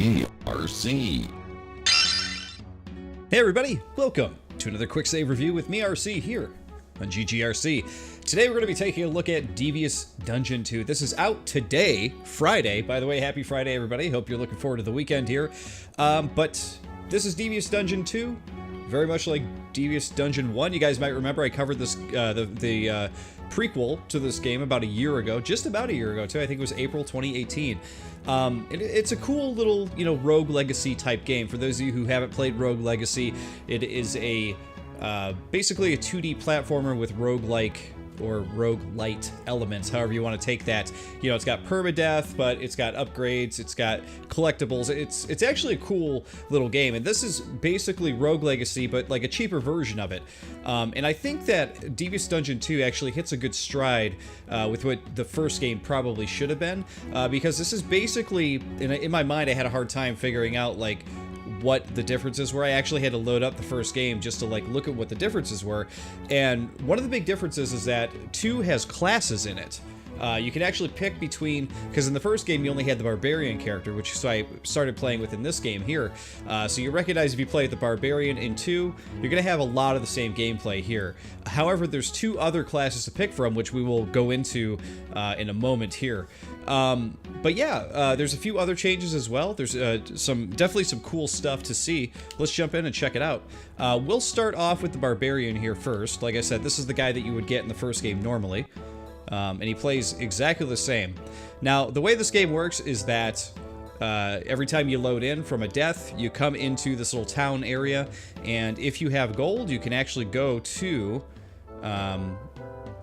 GGRC. Hey everybody, welcome to another quick save review with me, RC, here on GGRC. Today we're going to be taking a look at Devious Dungeon 2. This is out today, Friday. By the way, happy Friday everybody. Hope you're looking forward to the weekend here. But this is Devious Dungeon 2. Very much like Devious Dungeon 1. You guys might remember I covered this the prequel to this game about a year ago. Just about a year ago, too. I think it was April 2018. It's a cool little, Rogue Legacy type game. For those of you who haven't played Rogue Legacy, it is a basically a 2D platformer with roguelike or roguelite elements, however you want to take that. It's got permadeath, but it's got upgrades, it's got collectibles. It's actually a cool little game, and this is basically Rogue Legacy, but like a cheaper version of it. And I think that Devious Dungeon 2 actually hits a good stride with what the first game probably should have been, because this is basically, in my mind, I had a hard time figuring out, like, what the differences were. I actually had to load up the first game just to look at what the differences were. And one of the big differences is that 2 has classes in it. You can actually pick between, because in the first game you only had the Barbarian character, which so I started playing with in this game here. So you recognize if you play the Barbarian in 2, you're going to have a lot of the same gameplay here. However, there's 2 other classes to pick from, which we will go into in a moment here. But yeah, there's a few other changes as well. There's definitely some cool stuff to see. Let's jump in and check it out. We'll start off with the Barbarian here first. Like I said, this is the guy that you would get in the first game normally. And he plays exactly the same. Now, the way this game works is that every time you load in from a death, you come into this little town area, and if you have gold, you can actually go to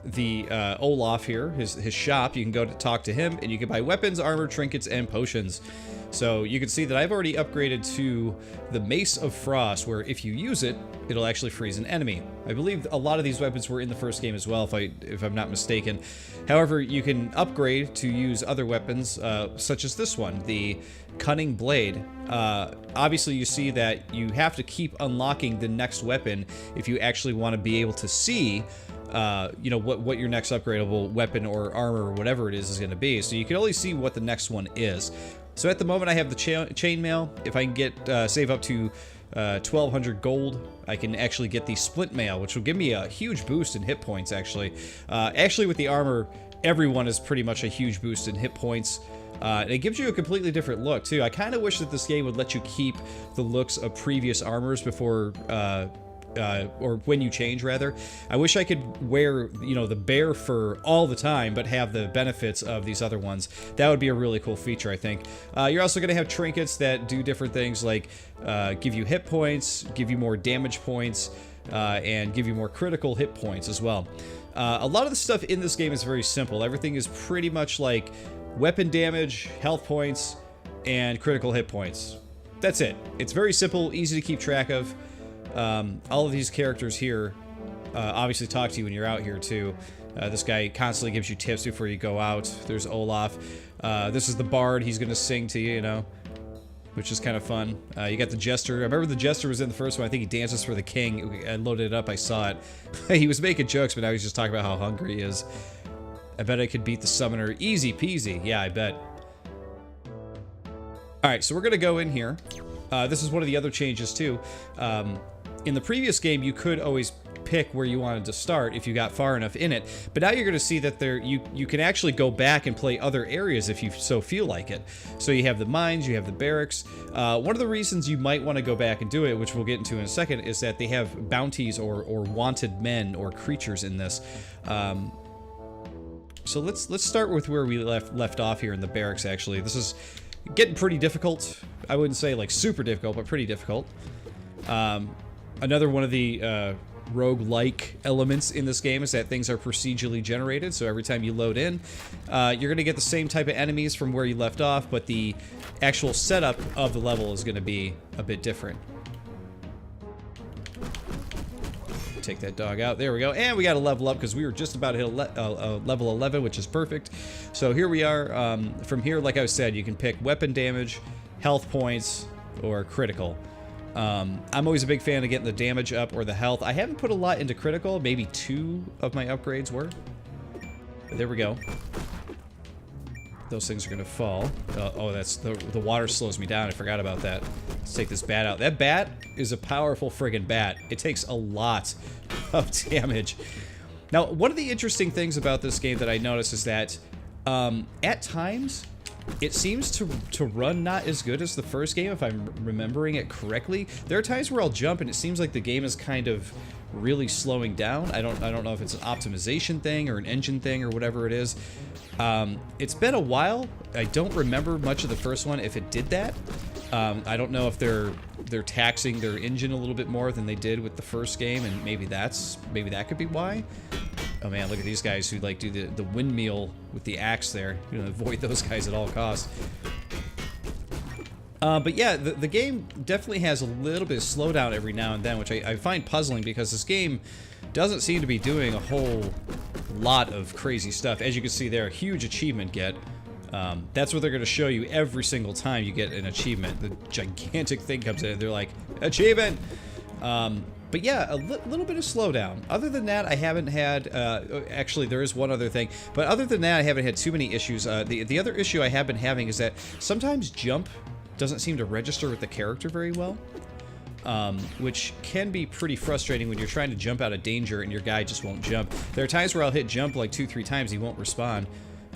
the Olaf here, his shop. You can go to talk to him, and you can buy weapons, armor, trinkets, and potions. So you can see that I've already upgraded to the Mace of Frost, where if you use it, it'll actually freeze an enemy. I believe a lot of these weapons were in the first game as well, if I'm not mistaken. However, you can upgrade to use other weapons, such as this one, the Cunning Blade. Obviously, you see that you have to keep unlocking the next weapon if you actually want to be able to see what your next upgradable weapon or armor or whatever it is going to be. So you can only see what the next one is. So at the moment I have the chainmail. If I can get save up to 1,200 gold, I can actually get the split mail, which will give me a huge boost in hit points. Actually with the armor, everyone is pretty much a huge boost in hit points. And it gives you a completely different look too. I kind of wish that this game would let you keep the looks of previous armors before or when you change, rather. I wish I could wear, the bear fur all the time, but have the benefits of these other ones. That would be a really cool feature, I think. You're also going to have trinkets that do different things, like give you hit points, give you more damage points, and give you more critical hit points as well. A lot of the stuff in this game is very simple. Everything is pretty much like weapon damage, health points, and critical hit points. That's it. It's very simple, easy to keep track of. All of these characters here obviously talk to you when you're out here too. This guy constantly gives you tips before you go out. There's Olaf. This is the bard. He's going to sing to you, which is kind of fun. You got the jester. I remember the jester was in the first one. I think he dances for the king. I loaded it up. I saw it. He was making jokes, but now he's just talking about how hungry he is. I bet I could beat the summoner. Easy peasy. Yeah, I bet. Alright, so we're going to go in here. This is one of the other changes too. In the previous game, you could always pick where you wanted to start if you got far enough in it, but now you're going to see that you can actually go back and play other areas if you so feel like it. So you have the mines, you have the barracks. One of the reasons you might want to go back and do it, which we'll get into in a second, is that they have bounties or wanted men or creatures in this. So let's start with where we left off here in the barracks. Actually, this is getting pretty difficult. I wouldn't say like super difficult, but pretty difficult. Another one of the rogue-like elements in this game is that things are procedurally generated, so every time you load in, you're going to get the same type of enemies from where you left off, but the actual setup of the level is going to be a bit different. Take that dog out. There we go. And we got to level up because we were just about to hit level 11, which is perfect. So here we are. From here, like I said, you can pick weapon damage, health points, or critical. I'm always a big fan of getting the damage up or the health. I haven't put a lot into critical. Maybe 2 of my upgrades were. But there we go. those things are going to fall. Oh, that's the water slows me down. I forgot about that. Let's take this bat out. That bat is a powerful friggin' bat. It takes a lot of damage. Now, one of the interesting things about this game that I noticed is that at times it seems to run not as good as the first game, if I'm remembering it correctly. There are times where I'll jump and it seems like the game is kind of really slowing down. I don't know if it's an optimization thing or an engine thing or whatever it is. It's been a while. I don't remember much of the first one if it did that. I don't know if they're taxing their engine a little bit more than they did with the first game, and maybe that could be why. Oh man, look at these guys who like do the windmill with the axe there. You know, avoid those guys at all costs. But yeah, the game definitely has a little bit of slowdown every now and then, which I find puzzling because this game doesn't seem to be doing a whole lot of crazy stuff. As you can see there, a huge achievement get. That's what they're going to show you every single time you get an achievement. The gigantic thing comes in and they're like, achievement! But yeah, a little bit of slowdown. Other than that, I haven't had, actually there is one other thing, but other than that, I haven't had too many issues. The other issue I have been having is that sometimes jump doesn't seem to register with the character very well, which can be pretty frustrating when you're trying to jump out of danger and your guy just won't jump. There are times where I'll hit jump like 2-3 times, he won't respond.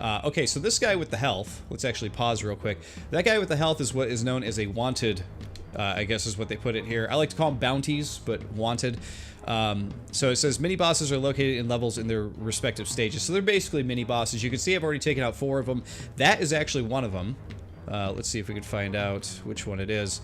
Okay, so this guy with the health, let's actually pause real quick. That guy with the health is what is known as a wanted, I guess is what they put it here. I like to call them bounties, but wanted. So it says mini bosses are located in levels in their respective stages. So they're basically mini bosses. You can see I've already taken out 4 of them. That is actually one of them. Let's see if we can find out which one it is.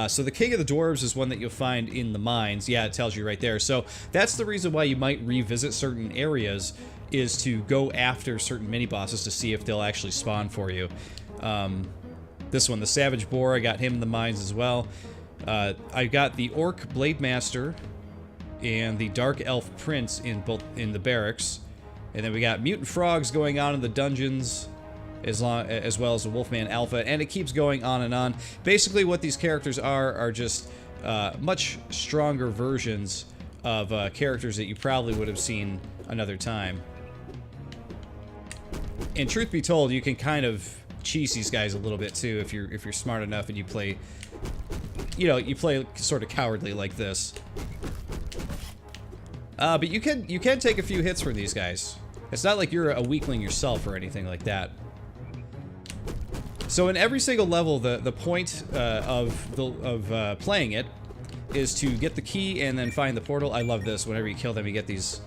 So the King of the Dwarves is one that you'll find in the mines. Yeah, it tells you right there. So that's the reason why you might revisit certain areas, is to go after certain mini-bosses to see if they'll actually spawn for you. This one, the Savage Boar, I got him in the mines as well. I got the Orc Blade Master and the Dark Elf Prince in the barracks. And then we got mutant frogs going on in the dungeons, as well as the Wolfman Alpha, and it keeps going on and on. Basically, what these characters are just much stronger versions of characters that you probably would have seen another time. And truth be told, you can kind of cheese these guys a little bit too if you're smart enough and you play, you know, you play sort of cowardly like this. But you can take a few hits from these guys. It's not like you're a weakling yourself or anything like that. So in every single level, the point of playing it is to get the key and then find the portal. I love this. Whenever you kill them, you get these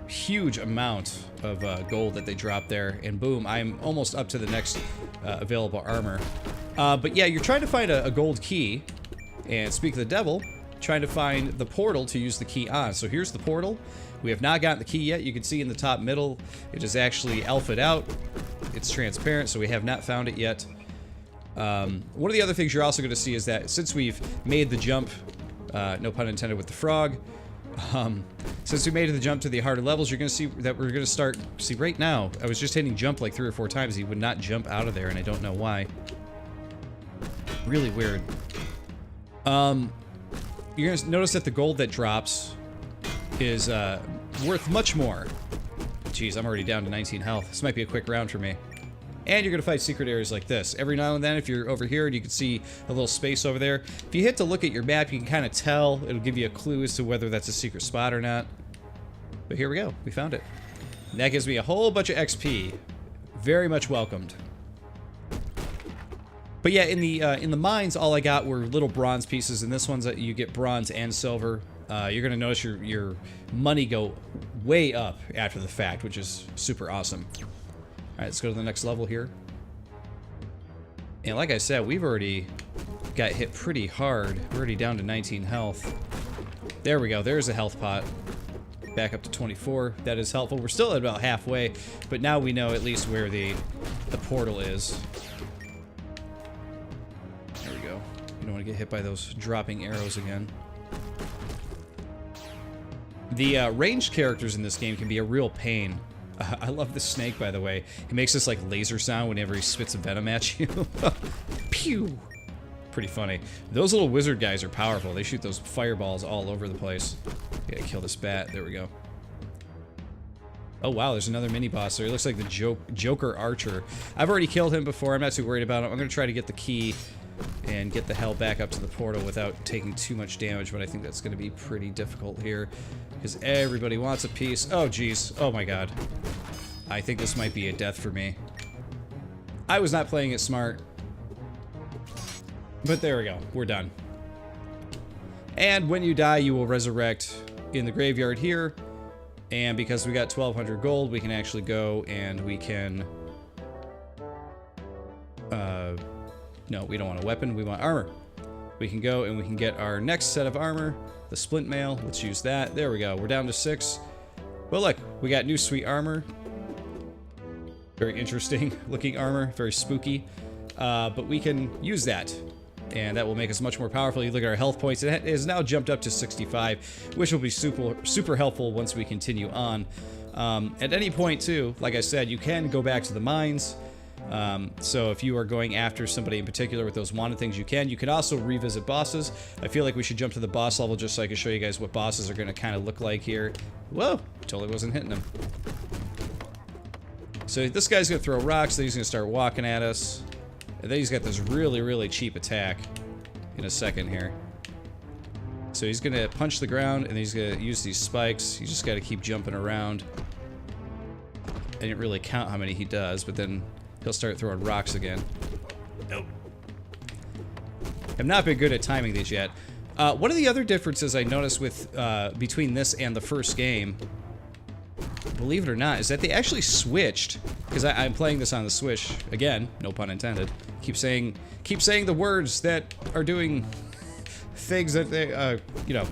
huge amount of gold that they drop there, and boom, I'm almost up to the next available armor. But yeah, you're trying to find a gold key, and speak of the devil, trying to find the portal to use the key on. So here's the portal. We have not gotten the key yet. You can see in the top middle, it is actually alpha'd out. It's transparent, so we have not found it yet. One of the other things you're also going to see is that since we've made the jump, no pun intended with the frog, since we made the jump to the harder levels, you're going to see that we're going to start, see right now, I was just hitting jump like 3 or 4 times, he would not jump out of there, and I don't know why. Really weird. You're going to notice that the gold that drops is worth much more. Jeez, I'm already down to 19 health. This might be a quick round for me. And you're going to fight secret areas like this. Every now and then, if you're over here and you can see a little space over there, if you hit to look at your map, you can kind of tell. It'll give you a clue as to whether that's a secret spot or not. But here we go. We found it. And that gives me a whole bunch of XP. Very much welcomed. But yeah, in the mines, all I got were little bronze pieces, and this one's that you get bronze and silver. You're going to notice your money go way up after the fact, which is super awesome. Alright, let's go to the next level here. And like I said, we've already got hit pretty hard. We're already down to 19 health. There we go. There's a health pot. Back up to 24. That is helpful. We're still at about halfway, but now we know at least where the portal is. There we go. You don't want to get hit by those dropping arrows again. The ranged characters in this game can be a real pain. I love the snake, by the way. He makes this like laser sound whenever he spits a venom at you. Pew! Pretty funny. Those little wizard guys are powerful. They shoot those fireballs all over the place. Gotta kill this bat. There we go. Oh wow, there's another mini boss there. It looks like the Joker Archer. I've already killed him before. I'm not too worried about him. I'm going to try to get the key and get the hell back up to the portal without taking too much damage, but I think that's going to be pretty difficult here because everybody wants a piece. Oh geez. Oh my god. I think this might be a death for me. I was not playing it smart. But there we go. We're done. And when you die, you will resurrect in the graveyard here. And because we got 1,200 gold, we can actually go and we can... no, we don't want a weapon. We want armor. We can go and we can get our next set of armor. The splint mail. Let's use that. There we go. We're down to 6. Well, look. We got new sweet armor. Very interesting looking armor. Very spooky. But we can use that. And that will make us much more powerful. You look at our health points. It has now jumped up to 65, which will be super helpful once we continue on. At any point, too, like I said, you can go back to the mines. So if you are going after somebody in particular with those wanted things, you can. You can also revisit bosses. I feel like we should jump to the boss level just so I can show you guys what bosses are going to kind of look like here. Whoa! Totally wasn't hitting them. So this guy's going to throw rocks. Then he's going to start walking at us. And then he's got this really, really cheap attack in a second here. So he's going to punch the ground, and he's going to use these spikes. You just got to keep jumping around. I didn't really count how many he does, but then he'll start throwing rocks again. Nope. I've not been good at timing these yet. One of the other differences I noticed with between this and the first game, believe it or not, is that they actually switched. Because I'm playing this on the Switch again, no pun intended. Keep saying the words that are doing things that they, you know,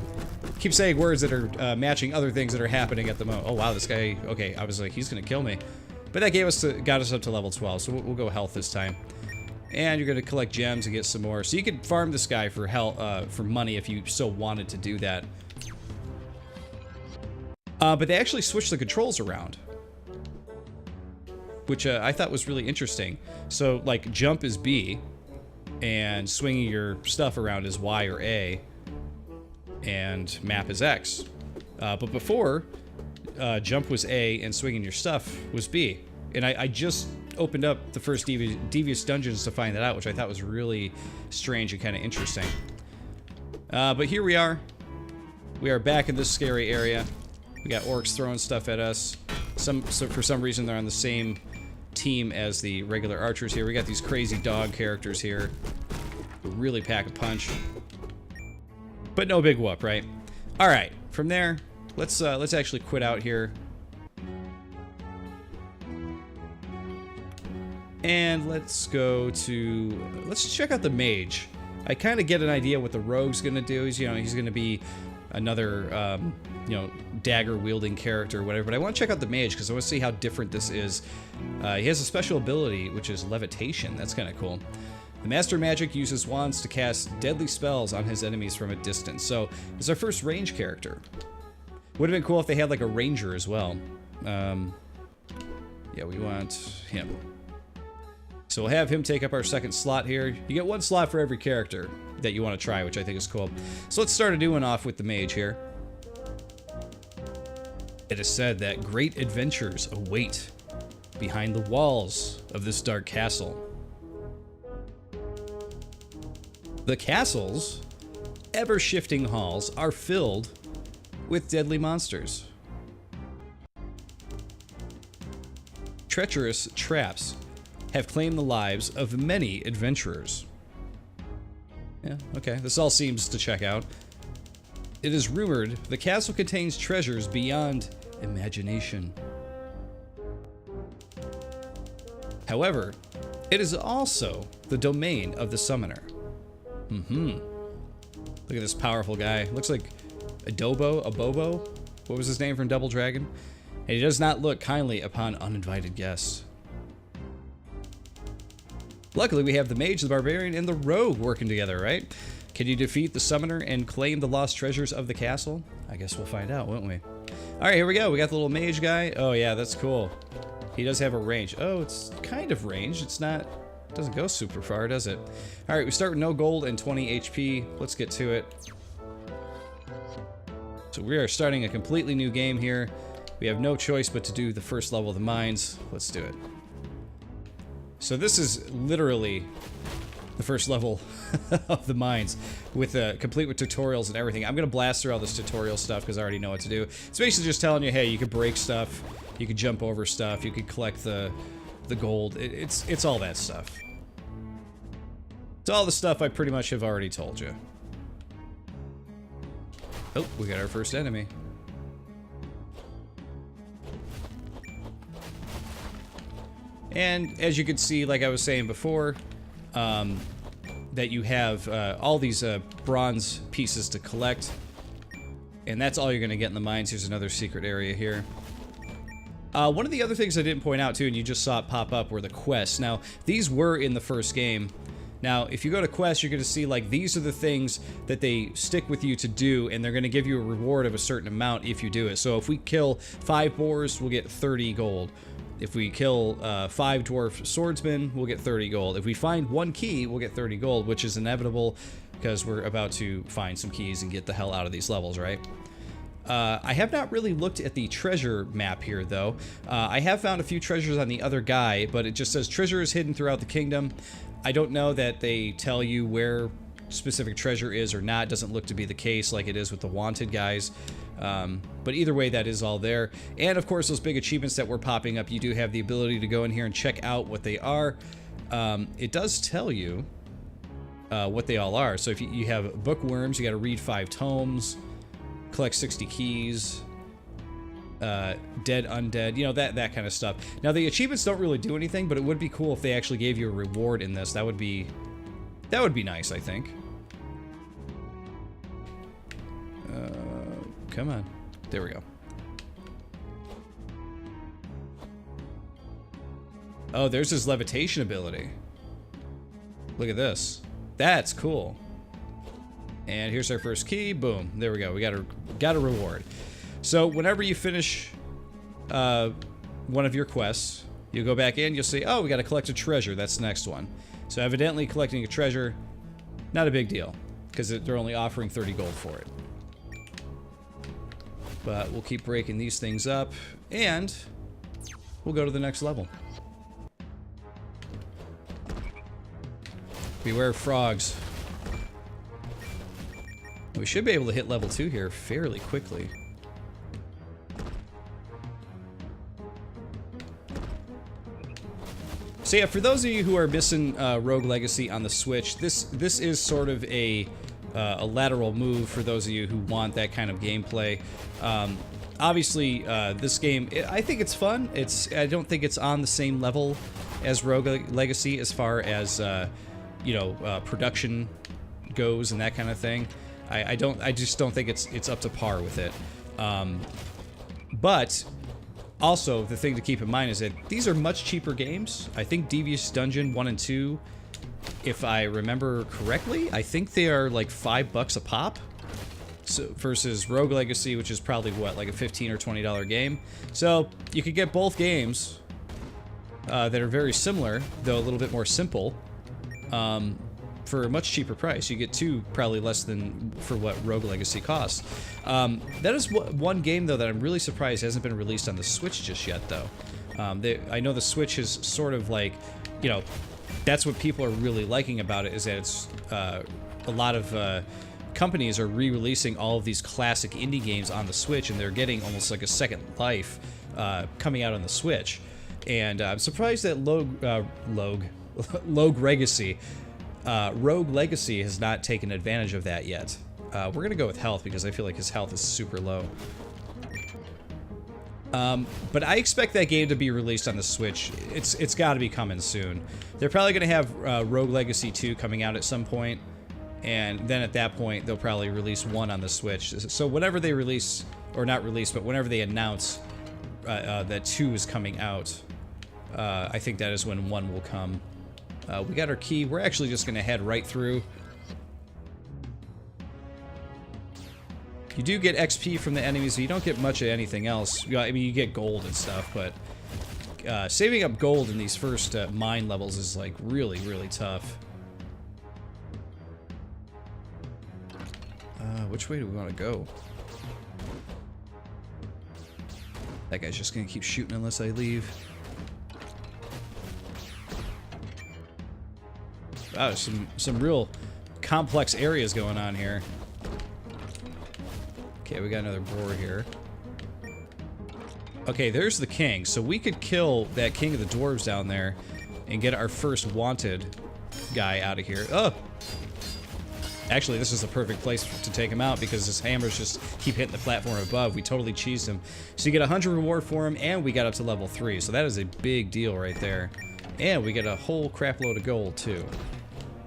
keep saying words that are matching other things that are happening at the moment. Oh wow, this guy. Okay, I was like, he's gonna kill me, but that got us up to level 12. So we'll go health this time. And you're gonna collect gems and get some more. So you can farm this guy for for money if you so wanted to do that. But they actually switched the controls around, which I thought was really interesting. So, like, jump is B, and swinging your stuff around is Y or A, and map is X. But before, jump was A, and swinging your stuff was B. And I just opened up the first Devious Dungeons to find that out, which I thought was really strange and kind of interesting. But here we are. We are back in this scary area. We got orcs throwing stuff at us. So for some reason, they're on the same team as the regular archers here. We got these crazy dog characters here who really pack a punch. But no big whoop, right? All right, from there, let's actually quit out here. And let's check out the mage. I kind of get an idea what the rogue's gonna do. He's gonna be another, dagger-wielding character or whatever, but I want to check out the mage because I want to see how different this is. He has a special ability, which is levitation. That's kind of cool. The Master Magic uses wands to cast deadly spells on his enemies from a distance. So, it's our first range character. Would have been cool if they had, like, a ranger as well. Yeah, we want him. So we'll have him take up our second slot here. You get one slot for every character that you want to try, which I think is cool. So let's start a new one off with the mage here. It is said that great adventures await behind the walls of this dark castle. The castle's ever-shifting halls are filled with deadly monsters. Treacherous traps have claimed the lives of many adventurers. Yeah, okay, this all seems to check out. It is rumored the castle contains treasures beyond imagination. However, it is also the domain of the summoner. Look at this powerful guy. Looks like a Bobo? What was his name from Double Dragon? And he does not look kindly upon uninvited guests. Luckily, we have the Mage, the Barbarian, and the Rogue working together, right? Can you defeat the Summoner and claim the lost treasures of the castle? I guess we'll find out, won't we? Alright, here we go. We got the little Mage guy. Oh, yeah, that's cool. He does have a range. Oh, it's kind of range. It's not... It doesn't go super far, does it? Alright, we start with no gold and 20 HP. Let's get to it. So we are starting a completely new game here. We have no choice but to do the first level of the mines. Let's do it. So this is literally the first level of the mines, with complete with tutorials and everything. I'm gonna blast through all this tutorial stuff because I already know what to do. It's basically just telling you, hey, you could break stuff, you could jump over stuff, you could collect the gold. It's all that stuff. It's all the stuff I pretty much have already told you. Oh, we got our first enemy. And as you can see, like I was saying before, that you have all these bronze pieces to collect. And that's all you're going to get in the mines. Here's another secret area here. One of the other things I didn't point out too, and you just saw it pop up, were the quests. Now, these were in the first game. Now, if you go to quests, you're going to see, like, these are the things that they stick with you to do, and they're going to give you a reward of a certain amount if you do it. So if we kill 5 boars, we'll get 30 gold. If we kill 5 dwarf swordsmen, we'll get 30 gold. If we find 1 key, we'll get 30 gold, which is inevitable because we're about to find some keys and get the hell out of these levels, right? I have not really looked at the treasure map here, though. I have found a few treasures on the other guy, but it just says treasure is hidden throughout the kingdom. I don't know that they tell you where specific treasure is or not. It doesn't look to be the case like it is with the wanted guys. But either way, that is all there. And of course, those big achievements that were popping up, you do have the ability to go in here and check out what they are. It does tell you what they all are. So if you have bookworms, you got to read 5 tomes, collect 60 keys, dead undead, you know, that kind of stuff. Now the achievements don't really do anything, but it would be cool if they actually gave you a reward in this. That would be nice, I think. Come on. There we go. Oh, there's his levitation ability. Look at this. That's cool. And here's our first key. Boom. There we go. We got a reward. So whenever you finish one of your quests, you go back in, you'll see, oh, we got to collect a treasure. That's the next one. So evidently collecting a treasure, not a big deal, because they're only offering 30 gold for it. But we'll keep breaking these things up, and we'll go to the next level. Beware of frogs. We should be able to hit level 2 here fairly quickly. So yeah, for those of you who are missing Rogue Legacy on the Switch, this is sort of a lateral move for those of you who want that kind of gameplay. Obviously, this game, I think it's fun. I don't think it's on the same level as Rogue Legacy as far as you know, production goes and that kind of thing. I just don't think it's up to par with it. But also, the thing to keep in mind is that these are much cheaper games. I think Devious Dungeon 1 and 2, if I remember correctly, I think they are like $5 a pop. So, versus Rogue Legacy, which is probably what, like a $15 or $20 game. So you could get both games that are very similar, though a little bit more simple, for a much cheaper price. You get 2 probably less than for what Rogue Legacy costs. That is one game, though, that I'm really surprised hasn't been released on the Switch just yet, though. I know the Switch is sort of like, you know, that's what people are really liking about it, is that it's a lot of companies are re-releasing all of these classic indie games on the Switch, and they're getting almost like a second life coming out on the Switch. And I'm surprised that Rogue Legacy has not taken advantage of that yet. We're gonna go with health because I feel like his health is super low. But I expect that game to be released on the Switch. It's got to be coming soon. They're probably gonna have Rogue Legacy 2 coming out at some point, and then at that point they'll probably release 1 on the Switch. So whenever they release, or not release, but whenever they announce that 2 is coming out, I think that is when 1 will come. We got our key. We're actually just going to head right through. You do get XP from the enemies, so you don't get much of anything else. I mean, you get gold and stuff, but saving up gold in these first mine levels is like really, really tough. Which way do we want to go? That guy's just gonna keep shooting unless I leave. Wow, some real complex areas going on here. Okay, we got another boar here. Okay, there's the king. So we could kill that king of the dwarves down there and get our first wanted guy out of here. Oh! Actually, this is the perfect place to take him out because his hammers just keep hitting the platform above. We totally cheesed him. So you get 100 reward for him, and we got up to level 3. So that is a big deal right there. And we get a whole crap load of gold, too.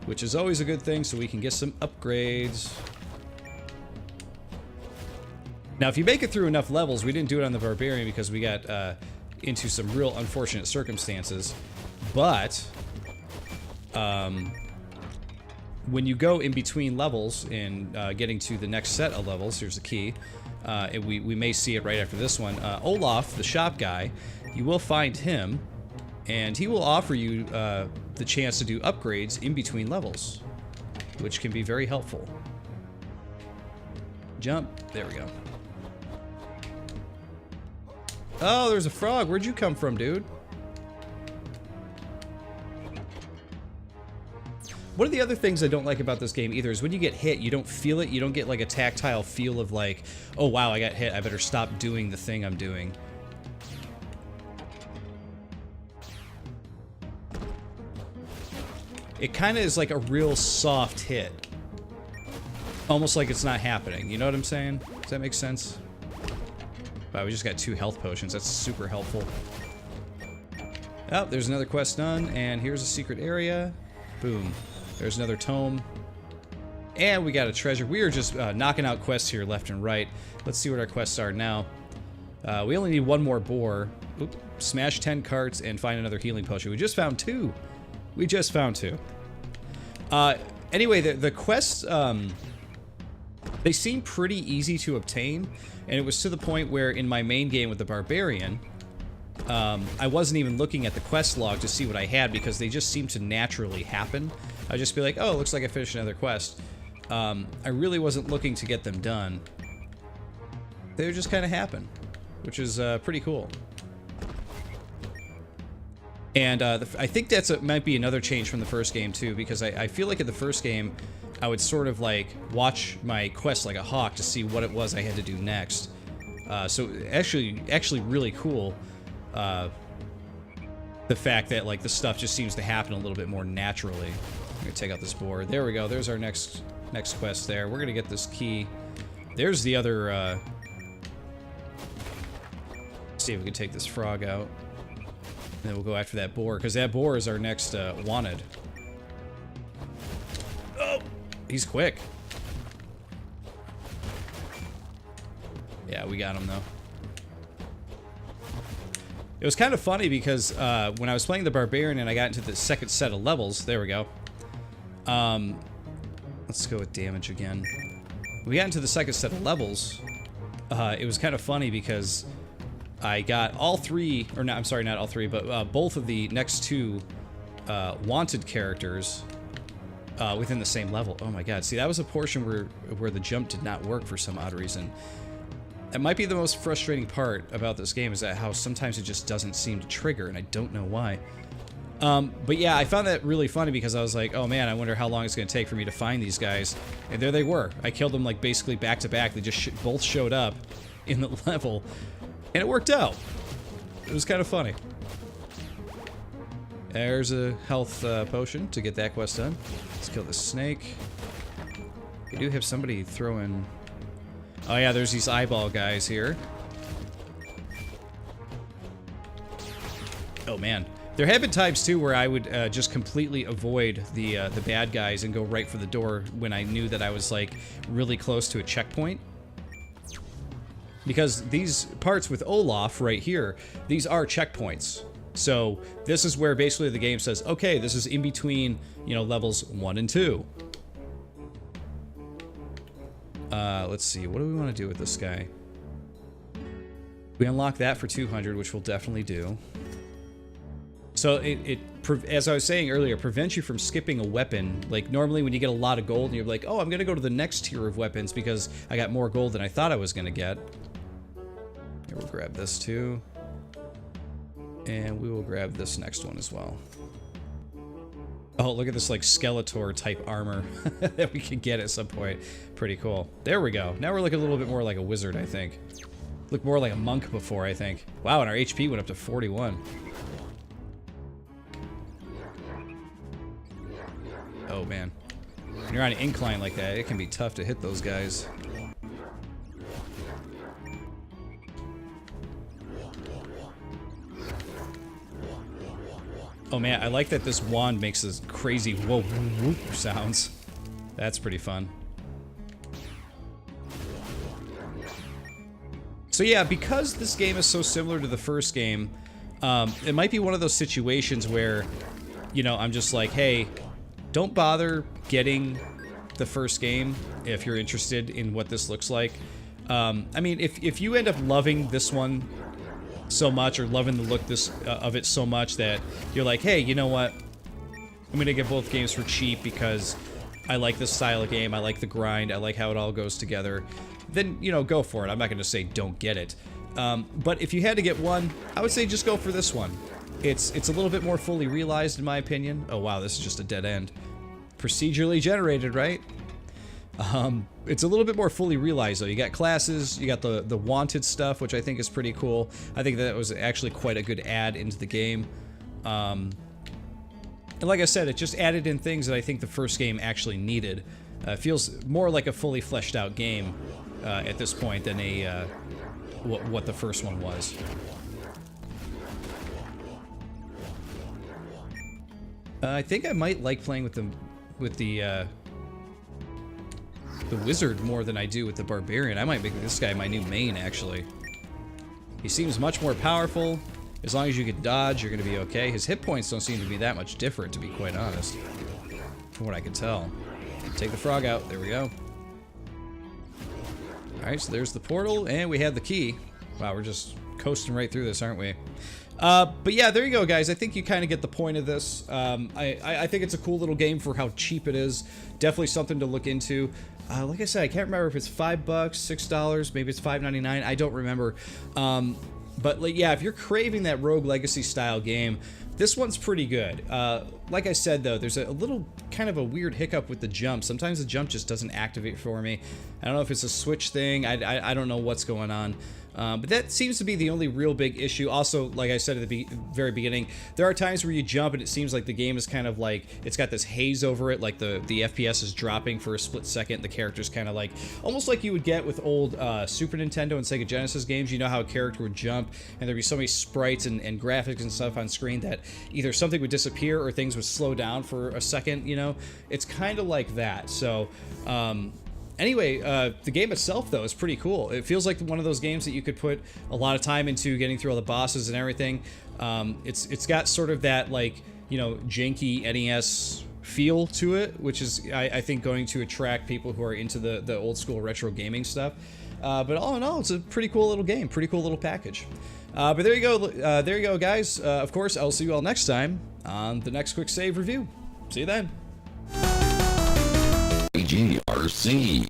Which is always a good thing, so we can get some upgrades. Now, if you make it through enough levels, we didn't do it on the Barbarian because we got into some real unfortunate circumstances. But when you go in between levels and getting to the next set of levels, here's the key. And we may see it right after this one. Olaf, the shop guy, you will find him, and he will offer you the chance to do upgrades in between levels, which can be very helpful. Jump. There we go. Oh, there's a frog. Where'd you come from, dude? One of the other things I don't like about this game either is when you get hit, you don't feel it. You don't get like a tactile feel of like, oh wow, I got hit. I better stop doing the thing I'm doing. It kind of is like a real soft hit. Almost like it's not happening. You know what I'm saying? Does that make sense? Wow, we just got 2 health potions. That's super helpful. Oh, there's another quest done, and here's a secret area. Boom. There's another tome. And we got a treasure. We are just knocking out quests here left and right. Let's see what our quests are now. We only need 1 more boar. Oop. Smash 10 carts and find another healing potion. We just found 2. We just found 2. Anyway, the quests, they seem pretty easy to obtain. And it was to the point where in my main game with the Barbarian, I wasn't even looking at the quest log to see what I had because they just seemed to naturally happen. I'd just be like, oh, it looks like I finished another quest. I really wasn't looking to get them done. They would just kind of happen, which is pretty cool. And I think that's might be another change from the first game too, because I feel like in the first game, I would sort of like watch my quest like a hawk to see what it was I had to do next. So actually really cool. The fact that like the stuff just seems to happen a little bit more naturally. I'm gonna take out this boar. There we go. There's our next quest there. We're gonna get this key. There's the other. See if we can take this frog out. And then we'll go after that boar, because that boar is our next wanted. Oh! He's quick. Yeah, we got him, though. It was kind of funny because when I was playing the Barbarian and I got into the second set of levels, there we go. Let's go with damage again. When we got into the second set of levels, it was kind of funny because I got all 3, or not, I'm sorry, not all 3, but both of the next 2 wanted characters within the same level. Oh my god, see, that was a portion where the jump did not work for some odd reason. That might be the most frustrating part about this game, is that how sometimes it just doesn't seem to trigger, and I don't know why. But yeah, I found that really funny because I was like, oh man, I wonder how long it's going to take for me to find these guys. And there they were. I killed them like basically back to back. They just both showed up in the level, and it worked out. It was kind of funny. There's a health potion to get that quest done. Let's kill this snake. We do have somebody throwing... Oh yeah, there's these eyeball guys here. Oh man. There have been times too where I would just completely avoid the bad guys and go right for the door when I knew that I was like really close to a checkpoint. Because these parts with Olaf right here, these are checkpoints. So this is where basically the game says, okay, this is in between, you know, levels 1 and 2. Let's see, what do we want to do with this guy? We unlock that for 200, which we'll definitely do. So as I was saying earlier, prevents you from skipping a weapon. Like normally when you get a lot of gold and you're like, oh, I'm gonna go to the next tier of weapons because I got more gold than I thought I was gonna get. Here, we'll grab this too. And we will grab this next one as well. Oh, look at this like Skeletor type armor that we could get at some point. Pretty cool. There we go. Now we're looking a little bit more like a wizard, I think. Looked more like a monk before, I think. Wow, and our HP went up to 41. Oh, man. When you're on an incline like that, it can be tough to hit those guys. Oh man, I like that this wand makes this crazy whoa whoop sounds. That's pretty fun. So yeah, because this game is so similar to the first game, it might be one of those situations where, you know, I'm just like, hey, don't bother getting the first game if you're interested in what this looks like. I mean, if you end up loving this one so much, or loving the look of it so much that you're like, hey, you know what? I'm gonna get both games for cheap because I like this style of game, I like the grind, I like how it all goes together. Then, you know, go for it. I'm not gonna say don't get it. But if you had to get one, I would say just go for this one. It's a little bit more fully realized in my opinion. Oh wow, this is just a dead end. Procedurally generated, right? It's a little bit more fully realized though. You got classes, you got the wanted stuff, which I think is pretty cool. I think that was actually quite a good add into the game. And like I said, it just added in things that I think the first game actually needed. It feels more like a fully fleshed out game at this point than a what the first one was. I think I might like playing with the wizard more than I do with the barbarian. I might make this guy my new main, actually. He seems much more powerful. As long as you can dodge, you're going to be okay. His hit points don't seem to be that much different, to be quite honest, from what I can tell. Take the frog out. There we go. Alright, so there's the portal, and we have the key. Wow, we're just coasting right through this, aren't we? But yeah, there you go, guys. I think you kind of get the point of this. I think it's a cool little game for how cheap it is. Definitely something to look into. Like I said, I can't remember if it's $5, $6, maybe it's $5.99. I don't remember. But like, yeah, if you're craving that Rogue Legacy style game, this one's pretty good. Like I said, though, there's a little kind of a weird hiccup with the jump. Sometimes the jump just doesn't activate for me. I don't know if it's a Switch thing. I don't know what's going on. But that seems to be the only real big issue. Also, like I said at the very beginning, there are times where you jump and it seems like the game is kind of like, it's got this haze over it, like the FPS is dropping for a split second. The character's kind of like, almost like you would get with old Super Nintendo and Sega Genesis games. You know how a character would jump and there'd be so many sprites and graphics and stuff on screen that either something would disappear or things would slow down for a second, you know? It's kind of like that. So, anyway, the game itself, though, is pretty cool. It feels like one of those games that you could put a lot of time into getting through all the bosses and everything. It's got sort of that, like, you know, janky NES feel to it, which is, I think, going to attract people who are into the old school retro gaming stuff. But all in all, it's a pretty cool little game, pretty cool little package. But there you go, guys. Of course, I'll see you all next time on the next Quick Save review. See you then. GRC.